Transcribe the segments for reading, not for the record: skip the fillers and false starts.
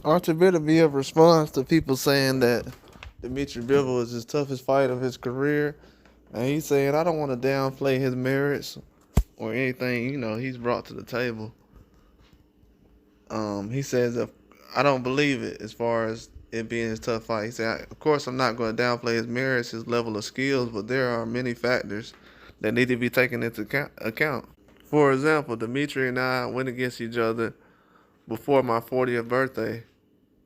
Artur Beterbiev responds to people saying that Dmitry Bivol is his toughest fight of his career, and he's saying, I don't want to downplay his merits or anything, he's brought to the table. He says, if I don't believe it as far as it being his tough fight. He said, of course, I'm not going to downplay his merits, his level of skills, but there are many factors that need to be taken into account. For example, Dmitry and I went against each other before my 40th birthday.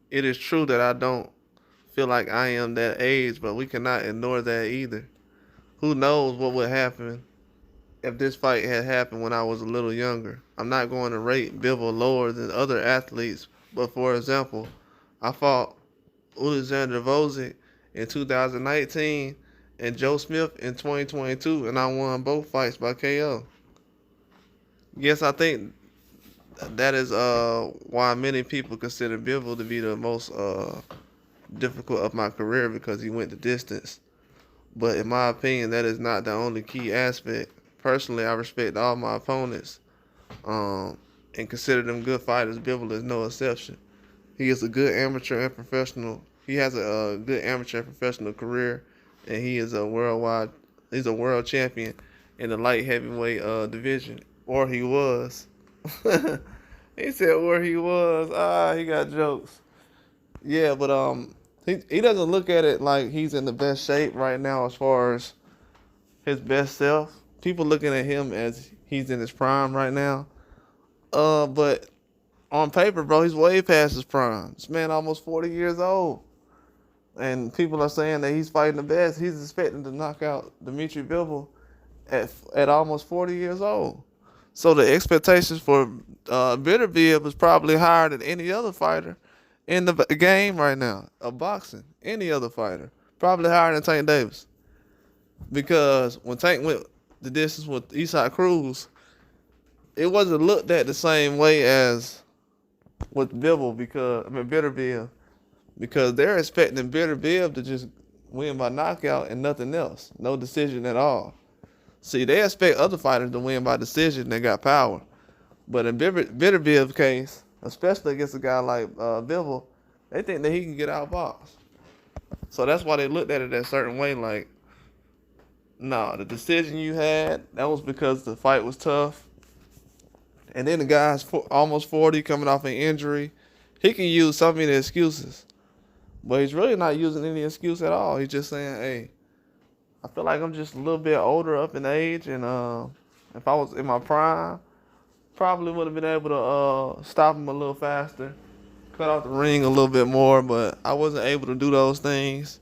It is true that I don't feel like I am that age, but we cannot ignore that either. Who knows what would happen if this fight had happened when I was a little younger. I'm not going to rate Bivol lower than other athletes, but for example, I fought Alexander Vozik in 2019 and Joe Smith in 2022, and I won both fights by KO. Yes, I think that is why many people consider Bivol to be the most difficult of my career, because he went the distance. But in my opinion, that is not the only key aspect. Personally, I respect all my opponents and consider them good fighters. Bivol is no exception. He is a good amateur and professional. He has a good amateur and professional career, and he is he's a world champion in the light heavyweight division. Or he was. He said where he was. He got jokes. Yeah, but he doesn't look at it like he's in the best shape right now as far as his best self. People looking at him as he's in his prime right now. But on paper, bro, he's way past his prime. This man almost 40 years old. And people are saying that he's fighting the best. He's expecting to knock out Dmitry Bivol at almost 40 years old. So the expectations for Beterbiev is probably higher than any other fighter in the game right now of boxing. Any other fighter. Probably higher than Tank Davis. Because when Tank went the distance with Eastside Cruz, it wasn't looked at the same way as with Beterbiev, because they're expecting Beterbiev to just win by knockout and nothing else, no decision at all. See, they expect other fighters to win by decision. They got power, but in Beterbiev's case, especially against a guy like Bivol, they think that he can get outboxed. So that's why they looked at it a certain way, like, no, the decision you had, that was because the fight was tough. And then the guy's almost 40, coming off an injury. He can use so many excuses. But he's really not using any excuse at all. He's just saying, hey, I feel like I'm just a little bit older up in age. And if I was in my prime, probably would have been able to stop him a little faster, cut off the ring a little bit more. But I wasn't able to do those things.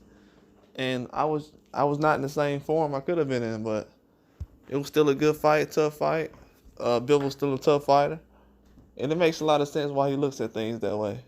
And I was not in the same form I could have been in. But it was still a good fight, tough fight. Bivol's still a tough fighter, and it makes a lot of sense why he looks at things that way.